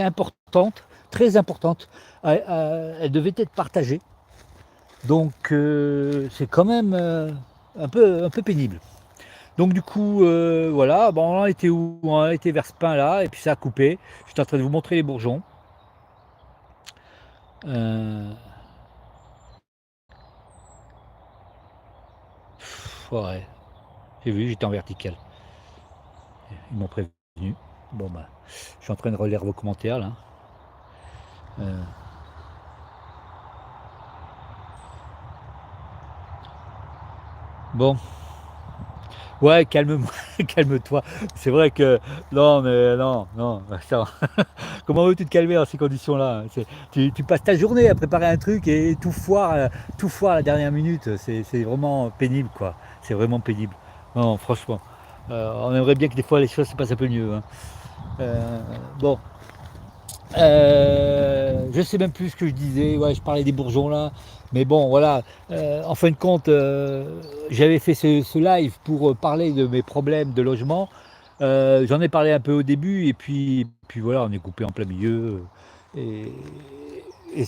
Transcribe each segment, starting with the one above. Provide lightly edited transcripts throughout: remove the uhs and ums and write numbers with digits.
importante, très importante. Elle devait être partagée. Donc c'est quand même un peu pénible. Donc du coup, voilà, bon, on en était où? On en était vers ce pain-là, et puis ça a coupé. J'étais en train de vous montrer les bourgeons. Euh, ouais, j'ai vu, j'étais en vertical. Ils m'ont prévenu. Bon bah, je suis en train de relire vos commentaires là. Euh, bon, ouais, calme-moi, calme-toi. C'est vrai que non, mais non, non, attends. Comment veux-tu te calmer dans ces conditions-là? Tu passes ta journée à préparer un truc et tout foire à la dernière minute. C'est vraiment pénible, quoi. C'est vraiment pénible. Non, franchement. On aimerait bien que des fois les choses se passent un peu mieux, hein. Euh, bon, je sais même plus ce que je disais. Ouais, je parlais des bourgeons là. Mais bon, voilà. En fin de compte, j'avais fait ce live pour parler de mes problèmes de logement. J'en ai parlé un peu au début, et puis voilà, on est coupé en plein milieu. Et, et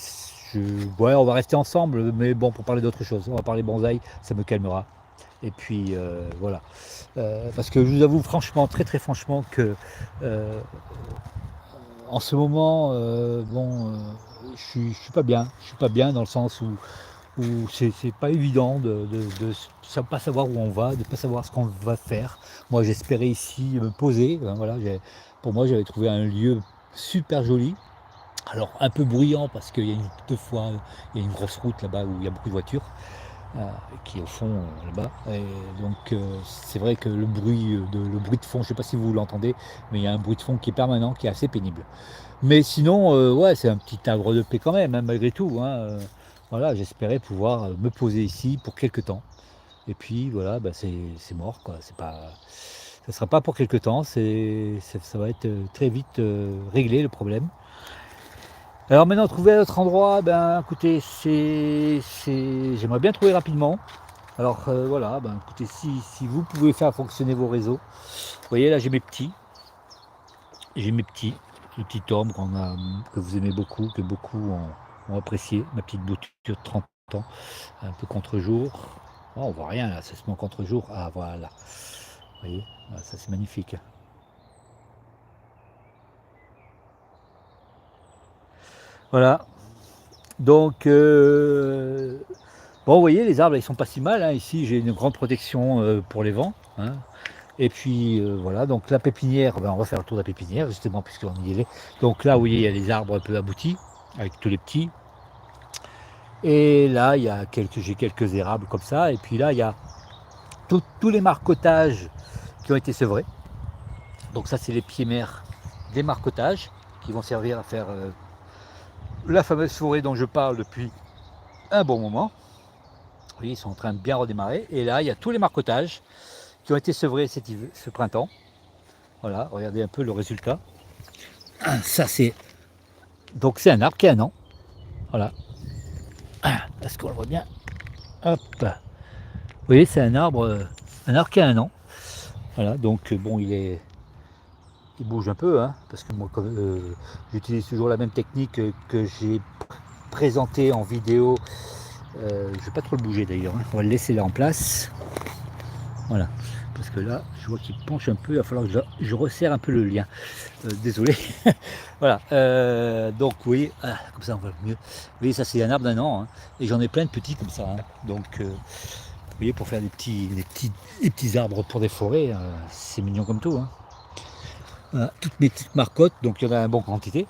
ouais, on va rester ensemble, mais bon, pour parler d'autre chose. On va parler bonsaï, ça me calmera. Et puis voilà. Parce que je vous avoue franchement, très très franchement, que euh, en ce moment, bon, je suis pas bien. Je suis pas bien dans le sens où c'est pas évident de pas savoir où on va, de pas savoir ce qu'on va faire. Moi, j'espérais ici me poser. Voilà, pour moi, j'avais trouvé un lieu super joli. Alors, un peu bruyant parce qu'il y a deux fois, il y a une grosse route là-bas où il y a beaucoup de voitures euh, qui est au fond là-bas. Et donc, c'est vrai que le bruit de fond, je sais pas si vous l'entendez, mais il y a un bruit de fond qui est permanent, qui est assez pénible. Mais sinon, ouais, c'est un petit havre de paix quand même, hein, malgré tout, hein. Voilà, j'espérais pouvoir me poser ici pour quelques temps. Et puis voilà, bah, c'est mort, quoi. C'est pas, ça sera pas pour quelques temps. Ça va être très vite réglé le problème. Alors maintenant, trouver un autre endroit, ben écoutez, j'aimerais bien trouver rapidement. Alors voilà, ben écoutez, si vous pouvez faire fonctionner vos réseaux, vous voyez là, j'ai mes petits, le petit Tom que vous aimez beaucoup, que beaucoup ont apprécié, ma petite bouture de 30 ans, un peu contre-jour. Oh, on voit rien là, ça se met en contre-jour. Ah voilà, vous voyez, ah, ça c'est magnifique. Voilà, donc bon, vous voyez, les arbres ils sont pas si mal, hein. Ici j'ai une grande protection pour les vents, hein. Et puis voilà, donc la pépinière, ben, on va faire le tour de la pépinière justement puisqu'on y est. Donc là, vous voyez, il y a des arbres un peu aboutis avec tous les petits. Et là, j'ai quelques érables comme ça. Et puis là, il y a tous les marcotages qui ont été sevrés. Donc ça, c'est les pieds mères des marcotages qui vont servir à faire la fameuse forêt dont je parle depuis un bon moment. Oui, ils sont en train de bien redémarrer. Et là, il y a tous les marcotages qui ont été sevrés ce printemps. Voilà, regardez un peu le résultat. Ça, c'est un arbre qui a un an. Voilà. Est-ce qu'on le voit bien? Hop. Vous voyez, c'est un arbre qui a un an. Voilà, donc bon, il bouge un peu, hein, parce que moi, j'utilise toujours la même technique que j'ai présentée en vidéo. Je ne vais pas trop le bouger d'ailleurs, hein. On va le laisser là en place. Voilà, parce que là, je vois qu'il penche un peu. Il va falloir que je resserre un peu le lien. Désolé. Voilà, donc oui, comme ça on voit mieux. Vous voyez, ça c'est un arbre d'un an, hein, et j'en ai plein de petits comme ça, hein. Donc, vous voyez, pour faire des petits arbres pour des forêts, c'est mignon comme tout, hein. Voilà, toutes mes petites marcottes, donc il y en a une bonne quantité.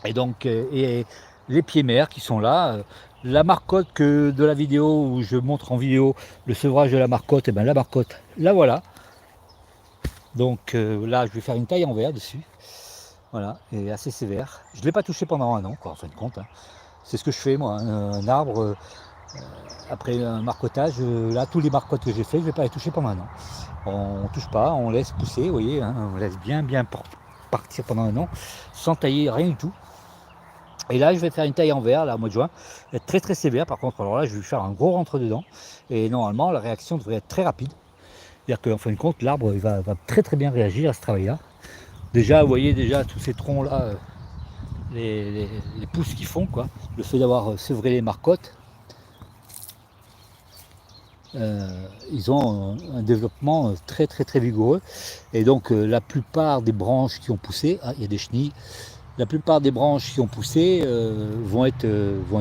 Et donc, et les pieds mères qui sont là. La marcotte de la vidéo où je montre en vidéo le sevrage de la marcotte, et bien la marcotte, la voilà. Donc là, je vais faire une taille en verre dessus. Voilà, et assez sévère. Je ne l'ai pas touché pendant un an, quoi, en fin de compte, hein. C'est ce que je fais, moi, hein. Un arbre, après un marcottage, là, tous les marcottes que j'ai fait, je ne vais pas les toucher pendant un an. On ne touche pas, on laisse pousser, vous voyez, hein, on laisse bien partir pendant un an, sans tailler rien du tout. Et là, je vais faire une taille en verre, là, au mois de juin, être très très sévère. Par contre, alors là, je vais faire un gros rentre dedans. Et normalement, la réaction devrait être très rapide. C'est-à-dire qu'en fin de compte, l'arbre va très très bien réagir à ce travail-là. Déjà, vous voyez déjà tous ces troncs-là, les pousses qu'ils font, quoi. Le fait d'avoir sevré les marcottes, ils ont un développement très très très vigoureux. Et donc la plupart des branches qui ont poussé, il y a des chenilles, la plupart des branches qui ont poussé vont être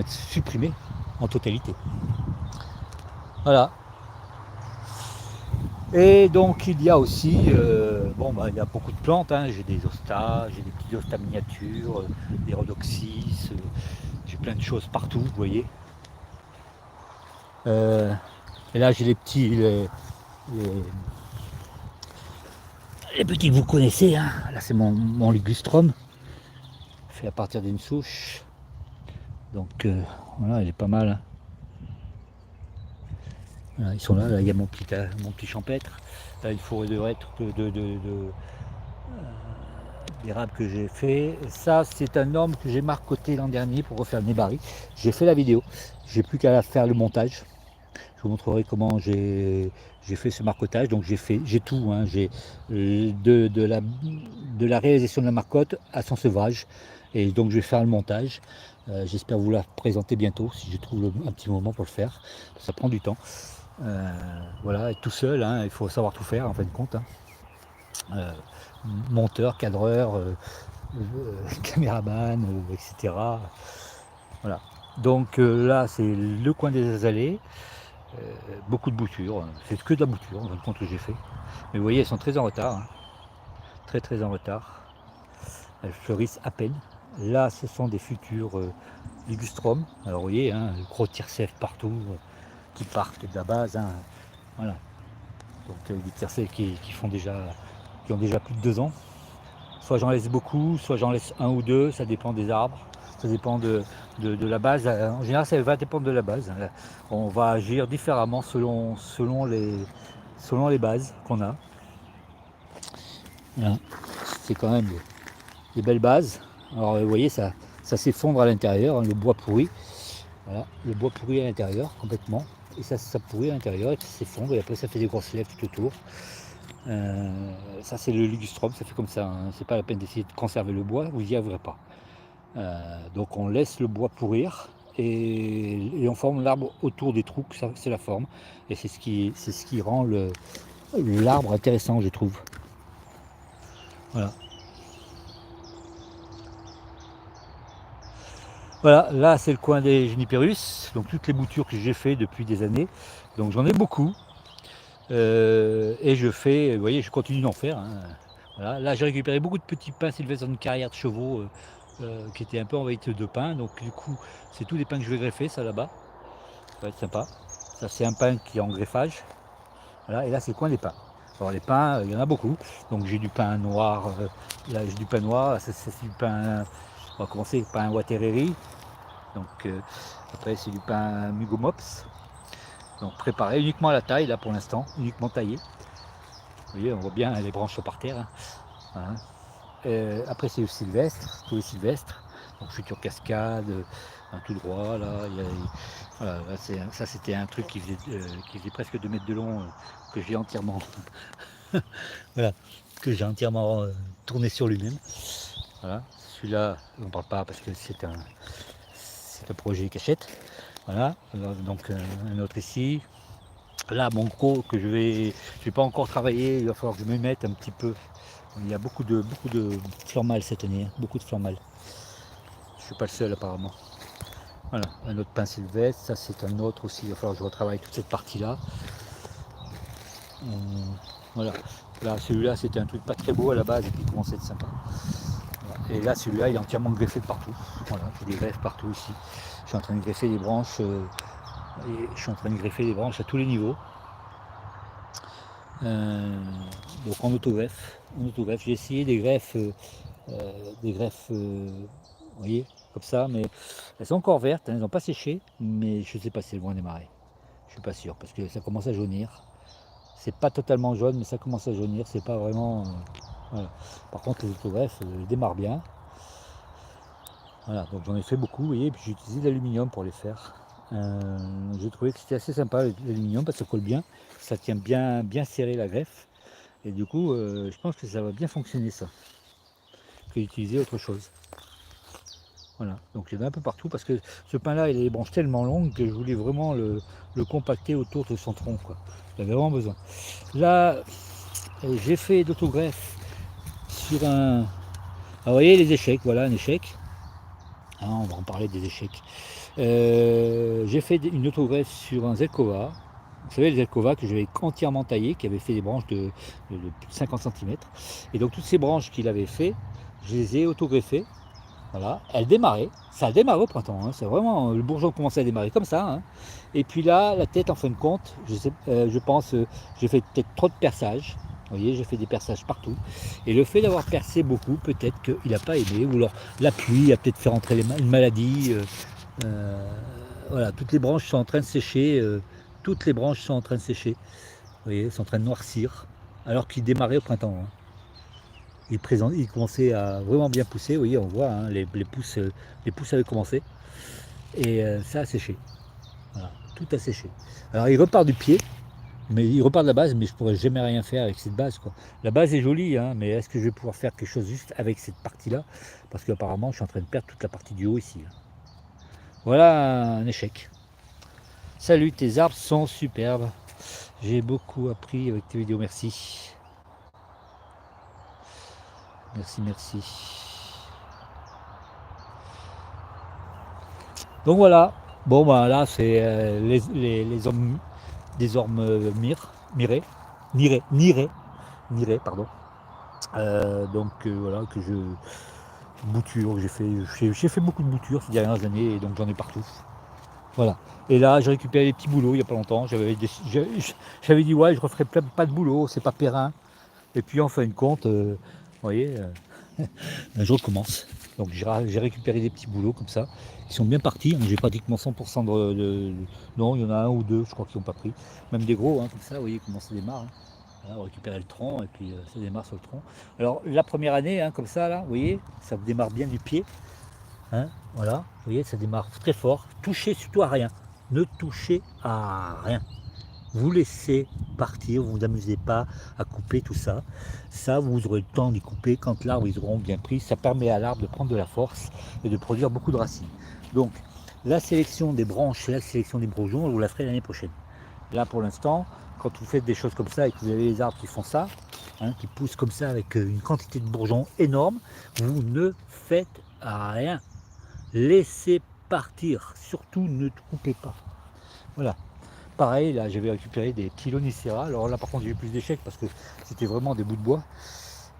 supprimées en totalité. Voilà. Et donc il y a aussi, il y a beaucoup de plantes, hein. J'ai des hostas, j'ai des petits hostas miniatures, des rhodoxys, j'ai plein de choses partout, vous voyez. Euh, et là j'ai les- les petits que vous connaissez, hein. Là c'est mon ligustrum, fait à partir d'une souche. Donc voilà, il est pas mal, hein. Voilà, ils sont là, là il y a mon petit champêtre, là une forêt de hêtre, d'érable que j'ai fait. Ça, c'est un homme que j'ai marcoté l'an dernier pour refaire le nébari. J'ai fait la vidéo, j'ai plus qu'à faire le montage. Je vous montrerai comment j'ai fait ce marcotage. Donc j'ai tout, hein. J'ai de la réalisation de la marcotte à son sevrage. Et donc je vais faire le montage. J'espère vous la présenter bientôt si je trouve un petit moment pour le faire. Ça prend du temps. Voilà, et tout seul, hein, il faut savoir tout faire en fin de compte, hein. Euh, Monteur, cadreur, caméraman, etc. Voilà. Donc là, c'est le coin des azalées. Beaucoup de boutures. C'est que de la bouture, en fin de compte, que j'ai fait. Mais vous voyez, elles sont très en retard, hein. Très très en retard. Elles fleurissent à peine. Là, ce sont des futurs ligustrum. Alors vous voyez, hein, gros tire-sève partout, qui partent de la base, hein. Voilà. Donc des tire-sèves qui ont déjà plus de 2 ans. Soit j'en laisse beaucoup, soit j'en laisse un ou deux, ça dépend des arbres, ça dépend de la base. En général, ça va dépendre de la base. On va agir différemment selon les bases qu'on a. Voilà. C'est quand même des belles bases. Alors vous voyez, ça s'effondre à l'intérieur, hein, le bois pourri. Voilà, le bois pourri à l'intérieur complètement. Et ça pourrit à l'intérieur et ça s'effondre et après ça fait des grosses lèvres tout autour. Ça c'est le ligustrum, ça fait comme ça, hein. C'est pas la peine d'essayer de conserver le bois, vous n'y arriverez pas. Donc on laisse le bois pourrir et on forme l'arbre autour des trous, ça c'est la forme. Et c'est ce qui rend l'arbre intéressant, je trouve. Voilà. Voilà, là c'est le coin des Juniperus, donc toutes les boutures que j'ai fait depuis des années. Donc j'en ai beaucoup. Et je fais, vous voyez, je continue d'en faire, hein. Voilà. Là j'ai récupéré beaucoup de petits pins sylvestres dans une carrière de chevaux qui était un peu envahie de pins. Donc du coup, c'est tous les pins que je vais greffer, ça là-bas. Ça va être sympa. Ça c'est un pin qui est en greffage. Voilà, et là c'est le coin des pins. Alors les pins, il y en a beaucoup. Donc j'ai du pain noir, là j'ai du pain noir, ça c'est du pain, on va commencer par un Watereri. Donc après c'est du pain Mugomops. Donc préparé uniquement à la taille là pour l'instant, uniquement taillé. Vous voyez, on voit bien les branches par terre, hein. Voilà. Après c'est le sylvestre, tous les sylvestres. Donc future cascade, tout droit là. Voilà, là, ça c'était un truc qui faisait presque 2 mètres de long que j'ai entièrement, voilà, que j'ai entièrement tourné sur lui-même. Voilà. Celui-là, on ne parle pas parce que c'est un projet cachette. Voilà. Alors, donc un autre ici. Là, mon gros que je vais pas encore travailler, il va falloir que je me mette un petit peu. Il y a beaucoup de fleurs mâles cette année, hein, beaucoup de fleurs mâles. Je suis pas le seul apparemment. Voilà, un autre pin sylvestre, ça c'est un autre aussi, il va falloir que je retravaille toute cette partie-là. Voilà, là celui-là c'était un truc pas très beau à la base et puis il commence à être sympa. Voilà. Et là celui-là il est entièrement greffé de partout. Voilà, j'ai des greffes partout ici. Je suis en train de greffer les branches, et je suis en train de greffer les branches à tous les niveaux. Euh, donc en autogreffe. J'ai essayé des greffes, vous voyez, comme ça, mais elles sont encore vertes, hein, elles n'ont pas séché, mais je ne sais pas si elles vont démarrer. Je suis pas sûr parce que ça commence à jaunir. C'est pas totalement jaune, mais ça commence à jaunir. C'est pas vraiment. Voilà. Par contre, les autogreffes démarrent bien. Voilà, donc j'en ai fait beaucoup, vous voyez, puis j'ai utilisé de l'aluminium pour les faire. J'ai trouvé que c'était assez sympa l'aluminium parce que ça colle bien, ça tient bien serré la greffe. Et du coup, je pense que ça va bien fonctionner ça, que d'utiliser autre chose. Voilà, donc il y en a un peu partout parce que ce pin-là, il a les branches tellement longues que je voulais vraiment le compacter autour de son tronc, quoi. J'avais vraiment besoin. Là, j'ai fait d'autogreffe sur un... Ah, vous voyez les échecs, voilà un échec. Ah, on va en parler des échecs. J'ai fait une autogreffe sur un Zelkova. Vous savez, le Zelkova que j'avais entièrement taillé, qui avait fait des branches de 50 cm. Et donc toutes ces branches qu'il avait fait, je les ai autogreffées. Voilà, elle démarrait, ça a démarré au printemps, hein. C'est vraiment, le bourgeon commençait à démarrer comme ça, hein. Et puis là, la tête en fin de compte, je pense, j'ai fait peut-être trop de perçage, vous voyez, j'ai fait des perçages partout, et le fait d'avoir percé beaucoup, peut-être qu'il n'a pas aimé, ou alors la pluie a peut-être fait rentrer une maladie, euh, voilà, toutes les branches sont en train de sécher, toutes les branches sont en train de sécher, vous voyez, sont en train de noircir, alors qu'ils démarraient au printemps, hein. Il commençait à vraiment bien pousser, vous voyez, on voit, hein, les pousses avaient commencé, et ça a séché, voilà, tout a séché. Alors il repart du pied, mais il repart de la base, mais je pourrais jamais rien faire avec cette base, quoi. La base est jolie, hein, mais est-ce que je vais pouvoir faire quelque chose juste avec cette partie-là? Parce qu'apparemment, je suis en train de perdre toute la partie du haut ici, hein. Voilà un échec. Salut, tes arbres sont superbes. J'ai beaucoup appris avec tes vidéos, merci. Merci, merci. Donc voilà, bon bah là c'est les hommes des ormes mirés, pardon. Donc voilà que je bouture, j'ai fait beaucoup de boutures ces dernières années et donc j'en ai partout. Voilà. Et là j'ai récupéré des petits boulots il n'y a pas longtemps. J'avais dit ouais je referai pas de boulot, c'est pas périn. Et puis en fin de compte, vous voyez, je recommence. Donc j'ai récupéré des petits boulots comme ça, qui sont bien partis. J'ai pratiquement 100% non, il y en a un ou deux, je crois, qui n'ont pas pris. Même des gros, hein, comme ça, vous voyez comment ça démarre, hein. Voilà, on récupère le tronc et puis ça démarre sur le tronc. Alors la première année, hein, comme ça, là, vous voyez, ça démarre bien du pied, hein, voilà, vous voyez, ça démarre très fort. Touchez surtout à rien. Ne touchez à rien. Vous laissez partir, vous ne vous amusez pas à couper tout ça. Ça, vous aurez le temps d'y couper quand l'arbre ils auront bien pris. Ça permet à l'arbre de prendre de la force et de produire beaucoup de racines. Donc, la sélection des branches et la sélection des bourgeons, je vous la ferai l'année prochaine. Là, pour l'instant, quand vous faites des choses comme ça et que vous avez les arbres qui font ça, hein, qui poussent comme ça avec une quantité de bourgeons énorme, vous ne faites rien. Laissez partir. Surtout, ne coupez pas. Voilà. Pareil, là j'avais récupéré des petits Lonicera. Alors là par contre j'ai eu plus d'échecs parce que c'était vraiment des bouts de bois,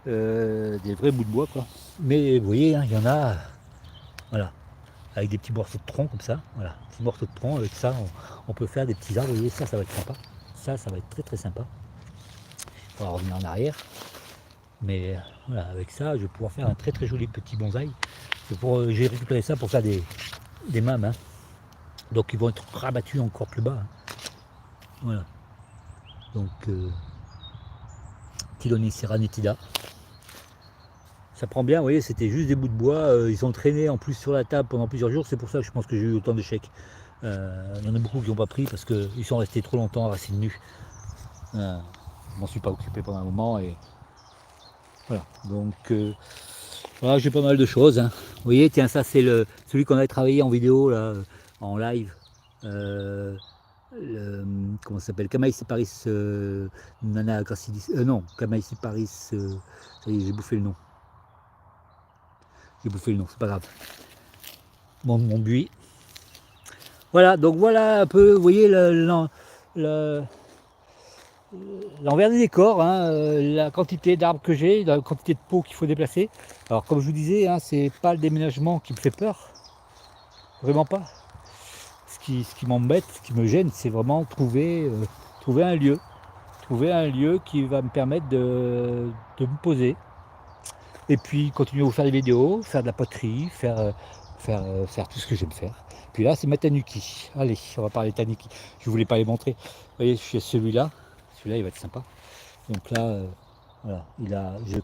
des vrais bouts de bois quoi. Mais vous voyez, hein, il y en a, voilà, avec des petits morceaux de tronc comme ça, voilà, petits morceaux de tronc, avec ça on peut faire des petits arbres, vous voyez, ça va être sympa. Ça va être très très sympa. On va revenir en arrière. Mais voilà, avec ça je vais pouvoir faire un très très joli petit bonsaï. J'ai récupéré ça pour faire des mâmes, hein. Donc ils vont être rabattus encore plus bas, hein. Voilà. Donc Tilonicera nitida. Ça prend bien, vous voyez, c'était juste des bouts de bois. Ils ont traîné en plus sur la table pendant plusieurs jours. C'est pour ça que je pense que j'ai eu autant d'échecs. Il y en a beaucoup qui n'ont pas pris parce qu'ils sont restés trop longtemps à racines nues. Je m'en suis pas occupé pendant un moment. Et voilà. Donc voilà, j'ai pas mal de choses, hein. Vous voyez, tiens, ça c'est celui qu'on avait travaillé en vidéo, là, en live. Comment ça s'appelle, Chamaecyparis Nana Gracillis. Non, Chamaecyparis. Ça y est, j'ai bouffé le nom. C'est pas grave. Mon buis. Voilà, donc voilà un peu, vous voyez l'envers des décors, hein, la quantité d'arbres que j'ai, la quantité de pots qu'il faut déplacer. Alors comme je vous disais, hein, c'est pas le déménagement qui me fait peur, vraiment pas. Ce qui m'embête, ce qui me gêne, c'est vraiment trouver un lieu. Trouver un lieu qui va me permettre de me poser. Et puis continuer à vous faire des vidéos, faire de la poterie, faire tout ce que j'aime faire. Puis là, c'est ma tanuki. Allez, on va parler tanuki. Je voulais pas les montrer. Vous voyez, je suis celui-là. Celui-là, il va être sympa. Donc là, voilà, j'ai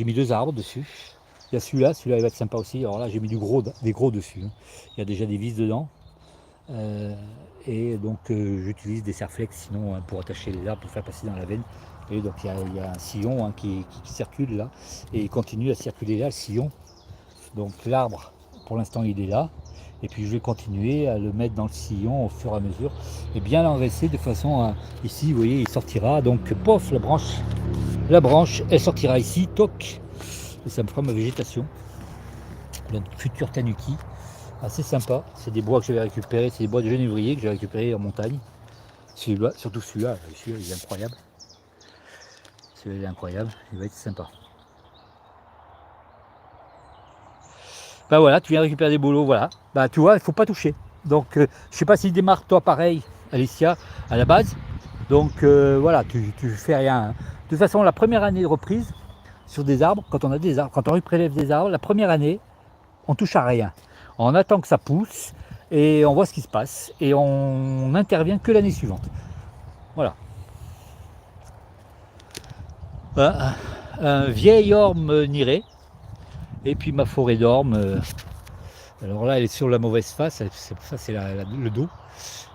mis 2 arbres dessus. Il y a celui-là il va être sympa aussi. Alors là, j'ai mis des gros dessus, hein. Il y a déjà des vis dedans. Et donc j'utilise des serflex sinon, hein, pour attacher les arbres, pour faire passer dans la veine. Et donc il y a un sillon, hein, qui circule là, et il continue à circuler là, le sillon. Donc l'arbre, pour l'instant, il est là. Et puis je vais continuer à le mettre dans le sillon au fur et à mesure. Et bien l'engraisser de façon à... Ici, vous voyez, il sortira. Donc, pof, la branche, elle sortira ici, toc. Et ça me fera ma végétation. Donc, futur tanuki. Assez sympa. C'est des bois que j'avais récupérés. C'est des bois de genévrier que j'ai récupérés en montagne. Celui-là, surtout celui-là. Celui-là, il est incroyable. Celui-là, il est incroyable. Il va être sympa. Bah voilà, tu viens récupérer des boulots, voilà. Bah tu vois, il faut pas toucher. Donc je sais pas s'il démarre toi pareil, Alicia, à la base. Donc voilà, tu fais rien. Hein. De toute façon, la première année de reprise sur des arbres, quand on a des arbres, quand on prélève des arbres, la première année, on touche à rien. On attend que ça pousse et on voit ce qui se passe et on n'intervient que l'année suivante. Voilà. Un vieil orme niré et puis ma forêt d'orme. Alors là, elle est sur la mauvaise face, ça c'est le dos.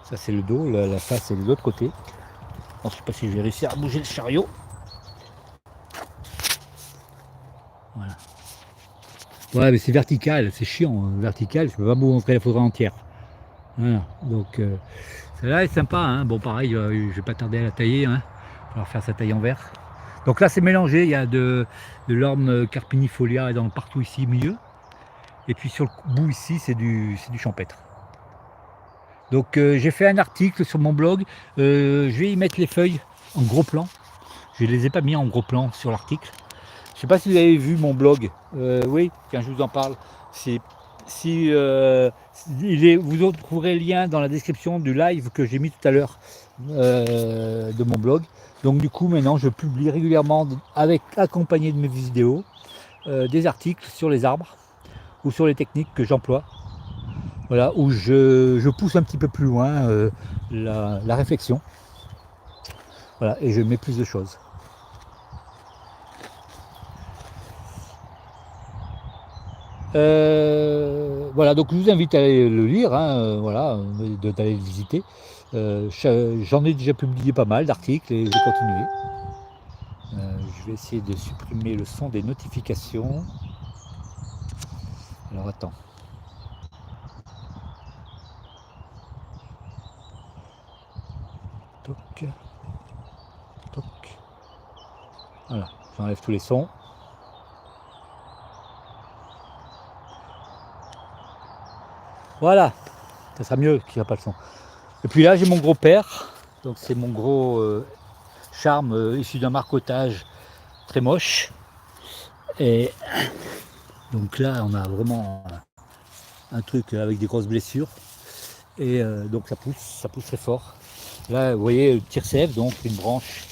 Ça c'est le dos, la face est de l'autre côté. Je ne sais pas si je vais réussir à bouger le chariot. Voilà. Ouais, mais c'est vertical, c'est chiant. Hein. Vertical, je ne peux pas vous montrer la photo entière. Voilà. Donc, celle-là est sympa. Hein. Bon, pareil, je ne vais pas tarder à la tailler. Hein. Je vais faire sa taille en vert. Donc là, c'est mélangé. Il y a de l'orme carpinifolia partout ici au milieu. Et puis sur le bout ici, c'est du champêtre. Donc j'ai fait un article sur mon blog. Je vais y mettre les feuilles en gros plan. Je ne les ai pas mis en gros plan sur l'article. Je ne sais pas si vous avez vu mon blog. Oui, quand je vous en parle. Vous trouverez le lien dans la description du live que j'ai mis tout à l'heure de mon blog. Donc du coup maintenant je publie régulièrement accompagné de mes vidéos des articles sur les arbres ou sur les techniques que j'emploie. Voilà, où je pousse un petit peu plus loin la réflexion. Voilà, et je mets plus de choses. Voilà, donc je vous invite à aller le lire, hein, voilà, d'aller le visiter. J'en ai déjà publié pas mal d'articles et je vais continuer. Je vais essayer de supprimer le son des notifications. Alors attends. Toc. Toc. Voilà, j'enlève tous les sons. Voilà, ça sera mieux qu'il n'y a pas le son. Et puis là, j'ai mon gros père. Donc c'est mon gros charme issu d'un marcotage très moche. Et donc là, on a vraiment un truc avec des grosses blessures. Et donc ça pousse très fort. Là, vous voyez, tire-sève, donc une branche,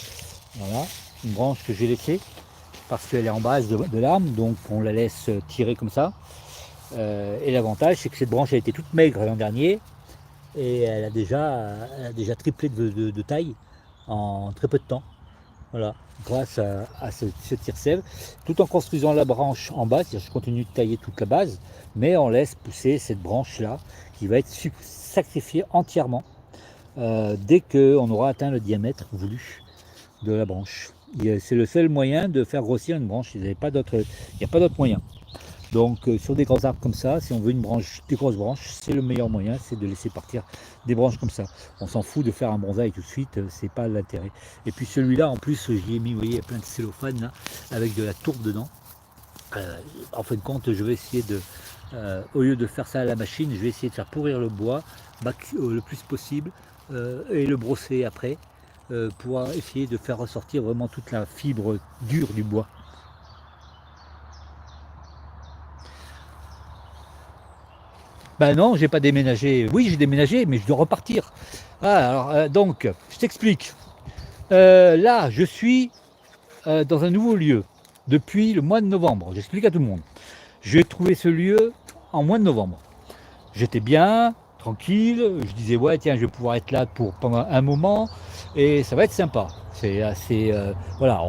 voilà, une branche que j'ai laissée parce qu'elle est en base de l'arme, donc on la laisse tirer comme ça. Et l'avantage, c'est que cette branche a été toute maigre l'an dernier et elle a déjà triplé de taille en très peu de temps. Voilà, grâce à ce tire-sève, tout en construisant la branche en bas, c'est-à-dire je continue de tailler toute la base, mais on laisse pousser cette branche-là qui va être sacrifiée entièrement dès qu'on aura atteint le diamètre voulu de la branche. C'est le seul moyen de faire grossir une branche, il n'y a pas d'autre moyen. Donc sur des grands arbres comme ça, si on veut des grosses branches, c'est le meilleur moyen, c'est de laisser partir des branches comme ça. On s'en fout de faire un bonsaï tout de suite, c'est pas l'intérêt. Et puis celui-là, en plus, j'y ai mis, vous voyez, il y a plein de cellophane là, avec de la tourbe dedans. En fin de compte, je vais essayer au lieu de faire ça à la machine, je vais essayer de faire pourrir le bois le plus possible et le brosser après pour essayer de faire ressortir vraiment toute la fibre dure du bois. Ben non, j'ai pas déménagé. Oui, j'ai déménagé, mais je dois repartir. Ah, alors, donc, je t'explique. Là, je suis dans un nouveau lieu depuis le mois de novembre. J'explique à tout le monde. J'ai trouvé ce lieu en mois de novembre. J'étais bien, tranquille. Je disais, ouais, tiens, je vais pouvoir être là pendant un moment et ça va être sympa. C'est assez. Voilà,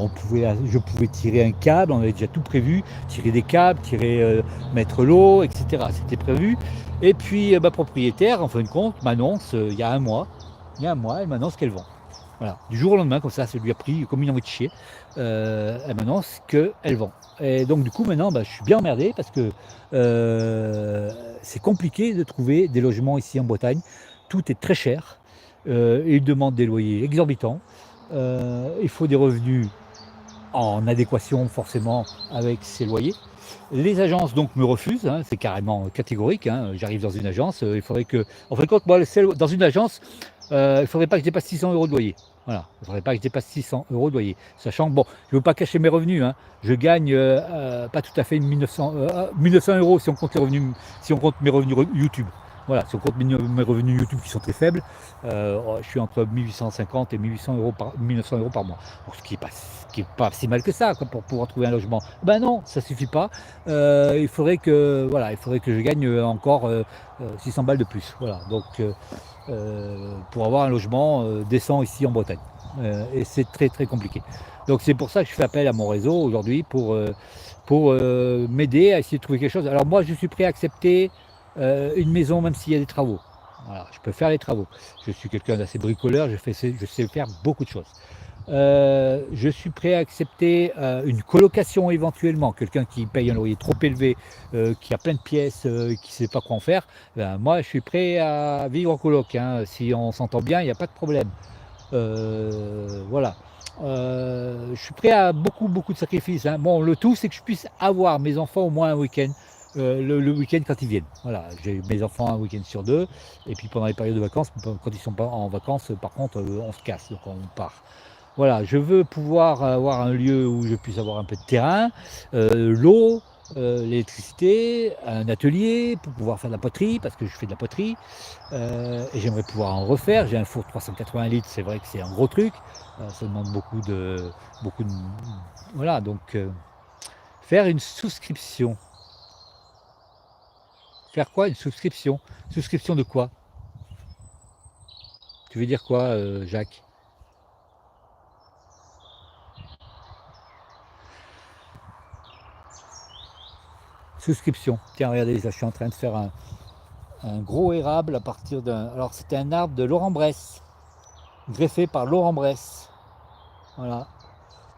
je pouvais tirer un câble, on avait déjà tout prévu. Tirer des câbles, mettre l'eau, etc. C'était prévu. Et puis ma propriétaire, en fin de compte, m'annonce il y a un mois, elle m'annonce qu'elle vend. Voilà, du jour au lendemain, comme ça lui a pris comme une envie de chier. Et maintenant, c'est qu'elle vend. Et donc, du coup, maintenant, je suis bien emmerdé parce que c'est compliqué de trouver des logements ici en Bretagne. Tout est très cher. Ils demandent des loyers exorbitants. Il faut des revenus en adéquation forcément avec ces loyers. Les agences donc me refusent, hein, c'est carrément catégorique. Hein. J'arrive dans une agence, il faudrait que. En fin de compte, moi, dans une agence, il ne faudrait pas que je dépasse 600 euros de loyer. Voilà, il ne faudrait pas que je dépasse 600 euros de loyer. Sachant que, bon, je ne veux pas cacher mes revenus. Hein. Je gagne pas tout à fait 1900 euros si on compte les revenus, si on compte mes revenus YouTube. Voilà, si on compte mes revenus YouTube qui sont très faibles, je suis entre 1850 et 1900 euros par mois. Donc, ce qui est pas si mal que ça quoi, pour pouvoir trouver un logement. Ben non, ça suffit pas. Il faudrait que je gagne encore 600 balles de plus. Voilà, donc pour avoir un logement décent ici en Bretagne. Et c'est très très compliqué. Donc c'est pour ça que je fais appel à mon réseau aujourd'hui pour m'aider à essayer de trouver quelque chose. Alors moi je suis prêt à accepter une maison même s'il y a des travaux. Voilà, je peux faire les travaux. Je suis quelqu'un d'assez bricoleur, je sais faire beaucoup de choses. Je suis prêt à accepter une colocation éventuellement, quelqu'un qui paye un loyer trop élevé, qui a plein de pièces, qui ne sait pas quoi en faire. Moi, je suis prêt à vivre en coloc. Hein. Si on s'entend bien, il n'y a pas de problème. Voilà. Je suis prêt à beaucoup de sacrifices. Hein. Bon, le tout, c'est que je puisse avoir mes enfants au moins un week-end. Le week-end quand ils viennent. Voilà, j'ai mes enfants un week-end sur deux. Et puis pendant les périodes de vacances, quand ils sont pas en vacances, par contre, on se casse, donc on part. Voilà, je veux pouvoir avoir un lieu où je puisse avoir un peu de terrain, l'eau, l'électricité, un atelier pour pouvoir faire de la poterie, parce que je fais de la poterie, et j'aimerais pouvoir en refaire. J'ai un four 380 litres, c'est vrai que c'est un gros truc, ça demande beaucoup de voilà, donc faire une souscription. Faire quoi? Une souscription? Souscription de quoi? Tu veux dire quoi, Jacques? Souscription. Tiens, regardez, là, je suis en train de faire un gros érable à partir d'un. Alors, c'était un arbre de Laurent Bresse, greffé par Laurent Bresse. Voilà.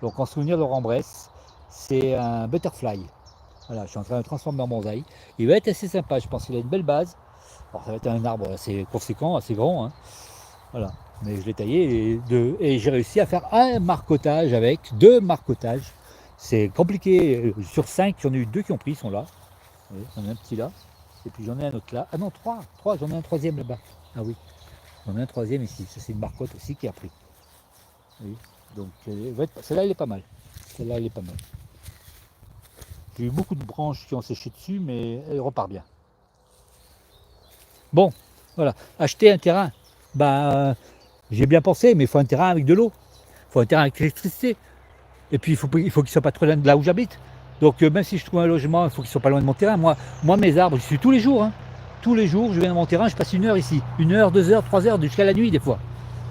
Donc, en souvenir de Laurent Bresse, c'est un butterfly. Voilà, je suis en train de le transformer en bonsaï. Il va être assez sympa, je pense qu'il a une belle base. Alors, ça va être un arbre assez conséquent, assez grand. Hein. Voilà. Mais je l'ai taillé et j'ai réussi à faire un marcotage avec deux marcotages. C'est compliqué. Sur 5, j'en ai eu deux qui ont pris, ils sont là. J'en ai un petit là. Et puis j'en ai un autre là. Ah non, trois, j'en ai un troisième là-bas. Ah oui, j'en ai un troisième ici. Ça, c'est une marcotte aussi qui a pris. Oui. Donc celle-là, elle est pas mal. Celle-là, elle est pas mal. J'ai eu beaucoup de branches qui ont séché dessus, mais elle repart bien. Bon, voilà. Acheter un terrain. J'ai bien pensé, mais il faut un terrain avec de l'eau. Il faut un terrain avec l'électricité. Et puis il faut qu'il ne soit pas trop loin de là où j'habite. Donc même si je trouve un logement, il faut qu'il ne soit pas loin de mon terrain. Moi mes arbres, je suis tous les jours. Hein. Tous les jours, je viens de mon terrain, je passe 1 heure ici. 1 heure, 2 heures, 3 heures, jusqu'à la nuit des fois.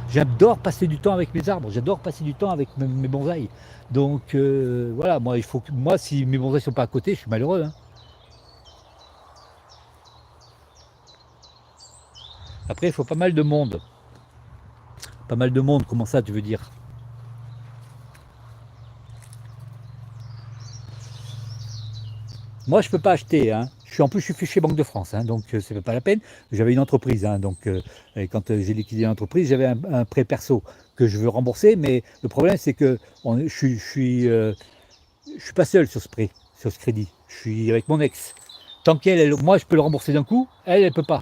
J'adore passer du temps avec mes arbres, j'adore passer du temps avec mes bonsaïs. Donc voilà, moi si mes bonsaïs ne sont pas à côté, je suis malheureux. Hein. Après, il faut pas mal de monde. Pas mal de monde, comment ça tu veux dire? Moi, je ne peux pas acheter. Hein. En plus, je suis fiché Banque de France, hein, donc ça ne fait pas la peine. J'avais une entreprise, hein, donc et quand j'ai liquidé l'entreprise, j'avais un prêt perso que je veux rembourser, mais le problème, c'est que je suis pas seul sur ce prêt, sur ce crédit. Je suis avec mon ex. Tant moi, je peux le rembourser d'un coup, elle peut pas.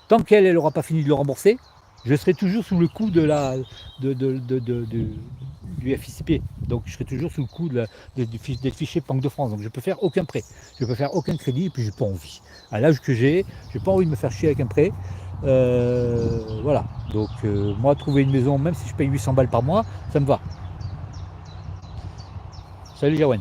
Tant qu'elle n'aura pas fini de le rembourser, je serai toujours sous le coup du FICP. Donc je serai toujours sous le coup des fichiers Banque de France. Donc je ne peux faire aucun prêt. Je ne peux faire aucun crédit et puis je n'ai pas envie. À l'âge que j'ai pas envie de me faire chier avec un prêt. Voilà. Donc moi, trouver une maison, même si je paye 800 balles par mois, ça me va. Salut Jawen.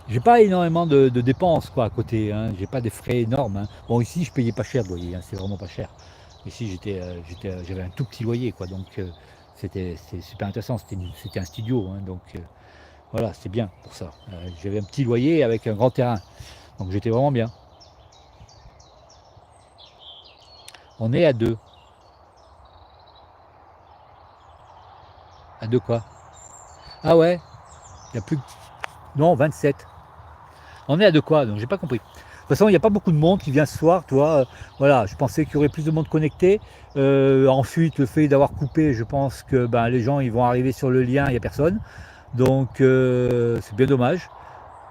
J'ai pas énormément de dépenses quoi à côté, hein. J'ai pas des frais énormes. Hein. Bon ici je payais pas cher de loyer, hein. C'est vraiment pas cher. Ici j'avais un tout petit loyer quoi, donc c'était super intéressant. C'était un studio, hein. Donc voilà, c'est bien pour ça. J'avais un petit loyer avec un grand terrain, donc j'étais vraiment bien. On est à deux. À de quoi? Ah ouais, il y a plus que... Non, 27. On est à de quoi? Donc j'ai pas compris. De toute façon, il n'y a pas beaucoup de monde qui vient ce soir, toi. Voilà, je pensais qu'il y aurait plus de monde connecté. Ensuite, le fait d'avoir coupé, je pense que ben, les gens ils vont arriver sur le lien, il n'y a personne. Donc c'est bien dommage.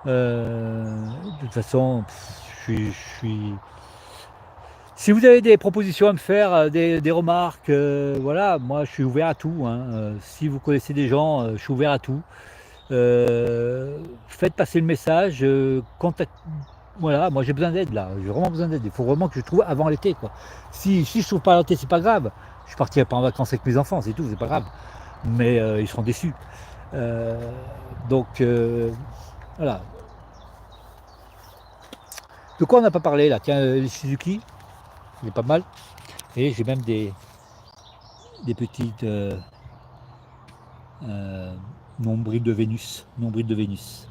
De toute façon, je suis. Si vous avez des propositions à me faire, des remarques, voilà, moi je suis ouvert à tout, hein. Si vous connaissez des gens, je suis ouvert à tout. Faites passer le message, voilà, moi j'ai besoin d'aide là, j'ai vraiment besoin d'aide. Il faut vraiment que je trouve avant l'été, quoi. Si je trouve pas à l'été, c'est pas grave. Je partirai pas en vacances avec mes enfants, c'est tout, c'est pas grave. Mais ils seront déçus. Euh, donc voilà. De quoi on n'a pas parlé là? Tiens, les Suzuki, il est pas mal. Et j'ai même des petites euh, nombrils de Vénus. Nombrils de Vénus.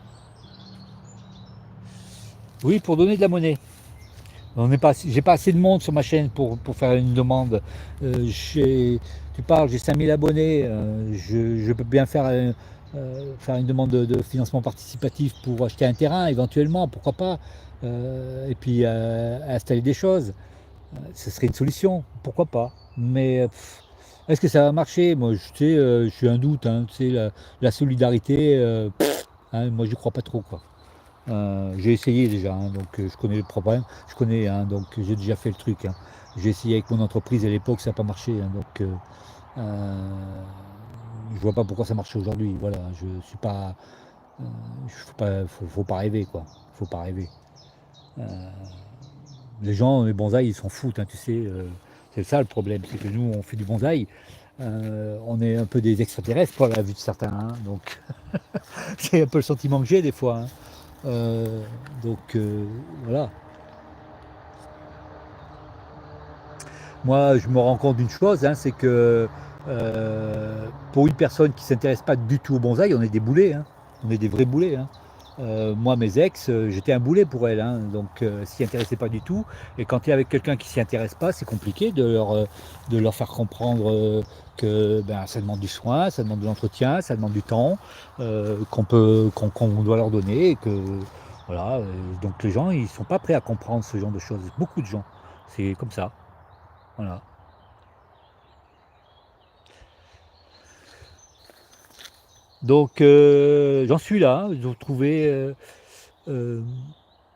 Oui, pour donner de la monnaie. J'ai pas assez de monde sur ma chaîne pour faire une demande. Tu parles, j'ai 5000 abonnés. Je peux bien faire une demande de financement participatif pour acheter un terrain éventuellement, pourquoi pas. Et puis installer des choses. Ce serait une solution, pourquoi pas. Mais est-ce que ça va marcher? Moi, tu sais, je suis un doute. Hein, tu sais, la solidarité, hein, moi, j'y crois pas trop, quoi. J'ai essayé déjà, hein, donc je connais le problème, je connais, hein, donc j'ai déjà fait le truc, hein. J'ai essayé avec mon entreprise à l'époque, ça n'a pas marché, hein, donc euh, je vois pas pourquoi ça marchait aujourd'hui. Voilà, je suis pas, faut pas rêver, quoi. Faut pas rêver. Euh, les gens, les bonsaïs, ils s'en foutent, hein, tu sais. C'est ça le problème, c'est que nous, on fait du bonsaï. On est un peu des extraterrestres, quoi, à la vue de certains, hein, donc c'est un peu le sentiment que j'ai des fois, hein. Euh, donc voilà. Moi, je me rends compte d'une chose, hein, c'est que pour une personne qui ne s'intéresse pas du tout au bonsaï, on est des boulets, hein. On est des vrais boulets, hein. Moi, mes ex, j'étais un boulet pour elles, hein, donc s'y intéressaient pas du tout. Et quand tu es avec quelqu'un qui s'y intéresse pas, c'est compliqué de leur faire comprendre que ben, ça demande du soin, ça demande de l'entretien, ça demande du temps qu'on doit leur donner. Et que, voilà, donc les gens, ils sont pas prêts à comprendre ce genre de choses. Beaucoup de gens, c'est comme ça. Voilà. Donc j'en suis là, de euh,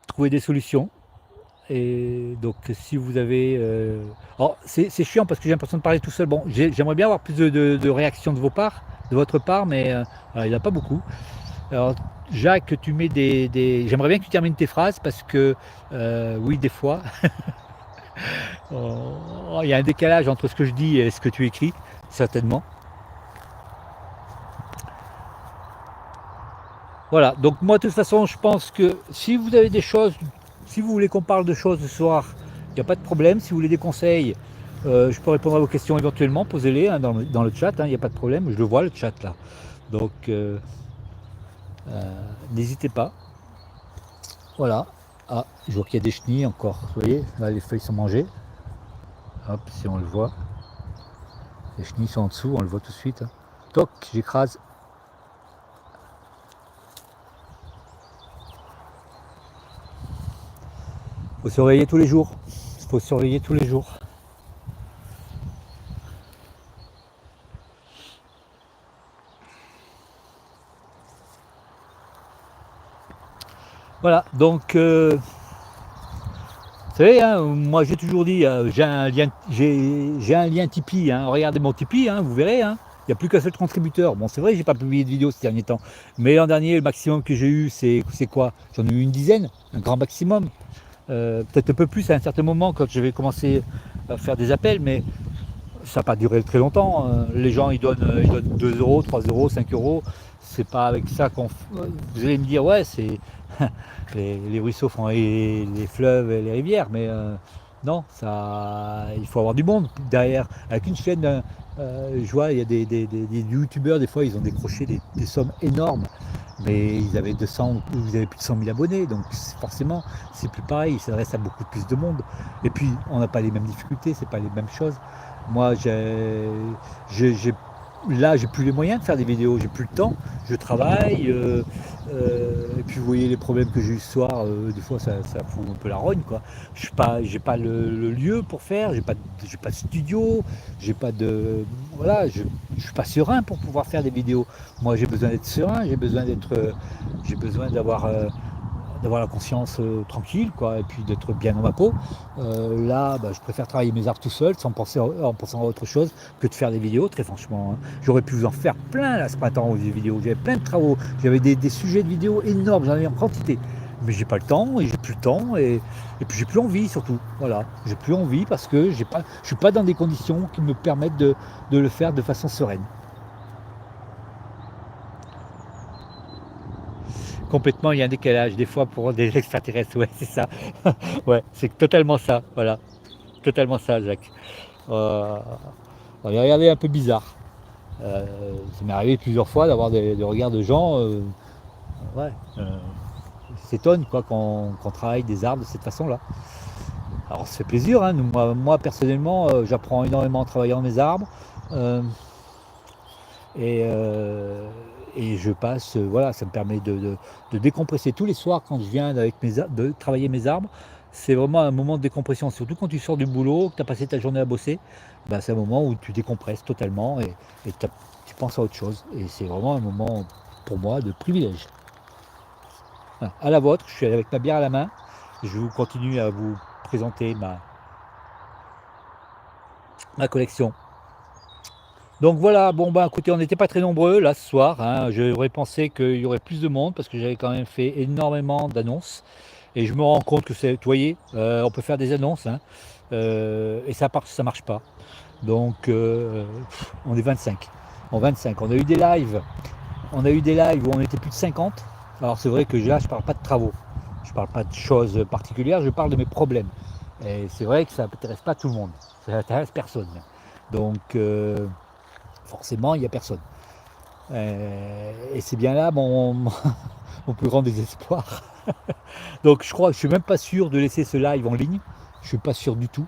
trouver des solutions. Et donc si vous avez... Alors c'est chiant parce que j'ai l'impression de parler tout seul. Bon, j'aimerais bien avoir plus de réactions de votre part, mais il n'y en a pas beaucoup. Alors Jacques, tu mets J'aimerais bien que tu termines tes phrases parce que oui, des fois, il y a un décalage entre ce que je dis et ce que tu écris, certainement. Voilà, donc moi de toute façon je pense que si vous avez des choses, si vous voulez qu'on parle de choses ce soir, il n'y a pas de problème. Si vous voulez des conseils, je peux répondre à vos questions éventuellement, posez-les hein, dans le chat, hein, il n'y a pas de problème, je le vois le chat là. Donc n'hésitez pas. Voilà. Ah, je vois qu'il y a des chenilles encore. Vous voyez, là les feuilles sont mangées. Hop, si on le voit. Les chenilles sont en dessous, on le voit tout de suite, hein. Toc, j'écrase. Faut surveiller tous les jours. Faut surveiller tous les jours. Voilà, donc vous savez, hein, moi j'ai toujours dit, j'ai un lien Tipeee, hein. Regardez mon Tipeee, hein, vous verrez, hein. Il n'y a plus qu'un seul contributeur. Bon, c'est vrai, j'ai pas publié de vidéo ces derniers temps. Mais l'an dernier, le maximum que j'ai eu, c'est quoi? J'en ai eu une dizaine, un grand maximum. Peut-être un peu plus à un certain moment quand je vais commencer à faire des appels, mais ça n'a pas duré très longtemps. Les gens ils donnent 2 euros, 3 euros, 5 euros. C'est pas avec ça qu'on. Vous allez me dire, ouais, c'est. Les ruisseaux font les fleuves et les rivières, mais non, ça, il faut avoir du monde derrière. Avec une chaîne, je vois, il y a des youtubeurs, des fois, ils ont décroché des sommes énormes, mais ils avaient vous avez plus de 100 000 abonnés, donc forcément, c'est plus pareil, ils s'adressent à beaucoup plus de monde. Et puis, on n'a pas les mêmes difficultés, c'est pas les mêmes choses. Moi, là, j'ai plus les moyens de faire des vidéos, j'ai plus le temps, je travaille, et puis vous voyez les problèmes que j'ai eu ce soir, des fois ça fout un peu la rogne, quoi. J'ai pas le lieu pour faire, j'ai pas de studio, j'ai pas de, voilà, je suis pas serein pour pouvoir faire des vidéos. Moi, j'ai besoin d'être serein, j'ai besoin d'avoir la conscience tranquille, quoi, et puis d'être bien dans ma peau. Là, bah, je préfère travailler mes arbres tout seul, sans penser en pensant à autre chose que de faire des vidéos, très franchement, hein. J'aurais pu vous en faire plein là ce printemps, des vidéos. J'avais plein de travaux, j'avais des sujets de vidéos énormes, j'en avais en quantité. Mais j'ai pas le temps, et j'ai plus le temps, et puis j'ai plus envie surtout. Voilà, j'ai plus envie parce que je suis pas dans des conditions qui me permettent de le faire de façon sereine. Complètement, il y a un décalage, des fois pour des extraterrestres, ouais, c'est ça. Ouais, c'est totalement ça, voilà. Totalement ça, Jacques. Euh, on est regardé un peu bizarre. Ça m'est arrivé plusieurs fois d'avoir des regards de gens, ouais, qui s'étonnent quoi, qu'on travaille des arbres de cette façon-là. Alors ça fait plaisir, hein, moi, personnellement, j'apprends énormément en travaillant mes arbres. euh, et, euh, et je passe, voilà, ça me permet de décompresser tous les soirs quand je viens de travailler mes arbres. C'est vraiment un moment de décompression, surtout quand tu sors du boulot, que tu as passé ta journée à bosser, bah, c'est un moment où tu décompresses totalement et tu penses à autre chose. Et c'est vraiment un moment pour moi de privilège. Voilà. À la vôtre, je suis avec ma bière à la main, je vous continue à vous présenter ma collection. Donc voilà, bon bah écoutez, on n'était pas très nombreux là ce soir, hein. J'aurais pensé qu'il y aurait plus de monde parce que j'avais quand même fait énormément d'annonces. Et je me rends compte que c'est, vous voyez, on peut faire des annonces, hein, et ça marche pas. Donc on est 25. En 25. On a eu des lives où on était plus de 50. Alors c'est vrai que là, je parle pas de travaux. Je parle pas de choses particulières, je parle de mes problèmes. Et c'est vrai que ça n'intéresse pas tout le monde. Ça n'intéresse personne. Donc forcément, il n'y a personne. Et c'est bien là mon plus grand désespoir. Donc je crois, je suis même pas sûr de laisser ce live en ligne. Je suis pas sûr du tout.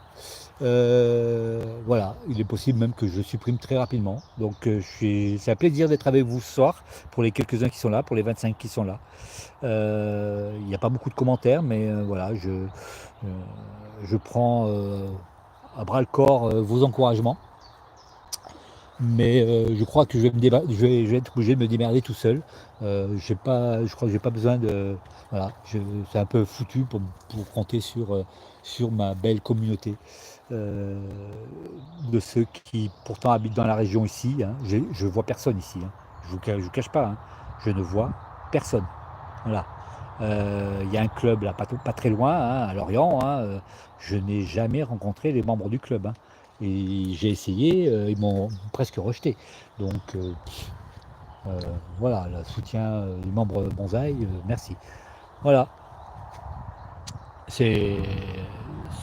Voilà, il est possible même que je le supprime très rapidement. Donc c'est un plaisir d'être avec vous ce soir, pour les quelques-uns qui sont là, pour les 25 qui sont là. Il n'y a pas beaucoup de commentaires, mais voilà, je prends à bras le corps vos encouragements. Mais je crois que je vais être obligé de me démerder tout seul. Je crois que j'ai pas besoin de. Voilà, c'est un peu foutu pour compter sur ma belle communauté euh, de ceux qui pourtant habitent dans la région ici, hein. Je vois personne ici, hein. Je vous cache pas, hein. Je ne vois personne. Voilà. Il y a un club là, pas très loin, hein, à Lorient, hein. Je n'ai jamais rencontré les membres du club, hein. Et j'ai essayé, ils m'ont presque rejeté. Donc euh, voilà, le soutien des membres Bonsaï, merci. Voilà, c'est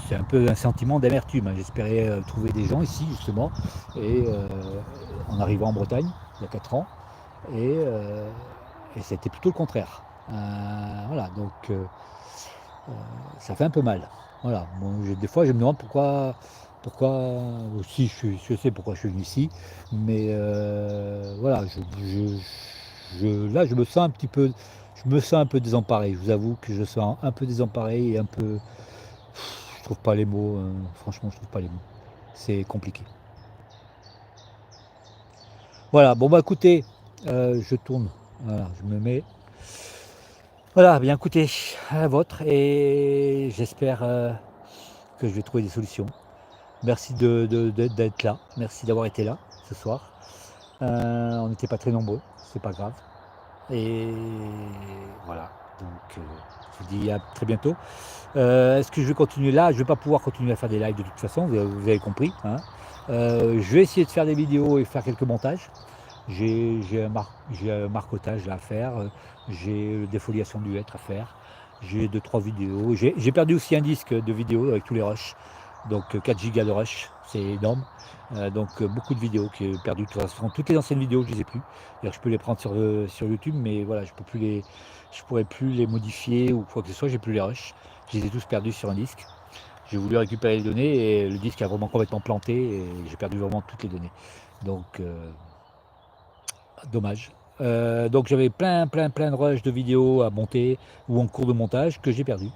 c'est un peu un sentiment d'amertume, hein. J'espérais trouver des gens ici justement, et en arrivant en Bretagne il y a 4 ans, et c'était plutôt le contraire. Voilà, donc ça fait un peu mal. Voilà, des fois je me demande pourquoi aussi je sais pourquoi je suis venu ici, mais voilà, là je me sens un petit peu, je me sens un peu désemparé. Je vous avoue que je sens un peu désemparé et un peu, je trouve pas les mots, franchement je trouve pas les mots. C'est compliqué. Voilà, bon bah écoutez, je tourne, voilà, je me mets. Voilà, bien écoutez, à la vôtre, et j'espère que je vais trouver des solutions. Merci d'être là, merci d'avoir été là ce soir. On n'était pas très nombreux, c'est pas grave. Et voilà, donc je vous dis à très bientôt. Est-ce que je vais continuer là? Je ne vais pas pouvoir continuer à faire des lives de toute façon, vous avez compris, hein. Je vais essayer de faire des vidéos et faire quelques montages. J'ai un marcotage là à faire, j'ai une défoliation du hêtre à faire, j'ai deux trois vidéos. J'ai perdu aussi un disque de vidéo avec tous les rushs, donc 4 gigas de rush, c'est énorme. Donc beaucoup de vidéos qui est perdu. De toute façon, toutes les anciennes vidéos, je les ai plus. D'ailleurs, je peux les prendre sur YouTube, mais voilà, je pourrais plus les modifier ou quoi que ce soit. J'ai plus les rushs. Je les ai tous perdus sur un disque. J'ai voulu récupérer les données et le disque a vraiment complètement planté et j'ai perdu vraiment toutes les données. Donc dommage. Donc j'avais plein de rushs de vidéos à monter ou en cours de montage que j'ai perdu.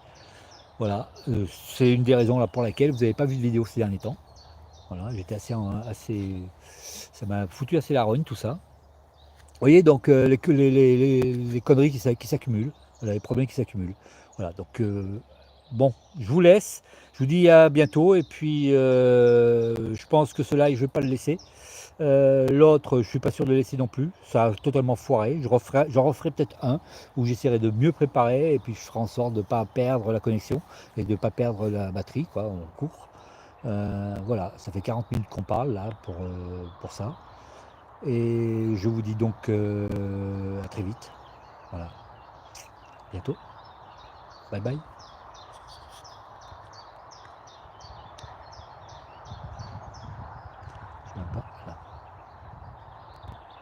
Voilà, c'est une des raisons là pour laquelle vous n'avez pas vu de vidéo ces derniers temps. Voilà, j'étais ça m'a foutu assez la rogne tout ça. Vous voyez, donc les conneries qui s'accumulent, voilà, les problèmes qui s'accumulent. Voilà, donc bon, je vous laisse, je vous dis à bientôt, et puis je pense que ce live, je ne vais pas le laisser. L'autre, je ne suis pas sûr de le laisser non plus, ça a totalement foiré. J'en referai peut-être un où j'essaierai de mieux préparer, et puis je ferai en sorte de ne pas perdre la connexion et de ne pas perdre la batterie, quoi, en cours. Voilà, ça fait 40 minutes qu'on parle là pour ça. Et je vous dis donc à très vite. Voilà, bientôt. Bye bye.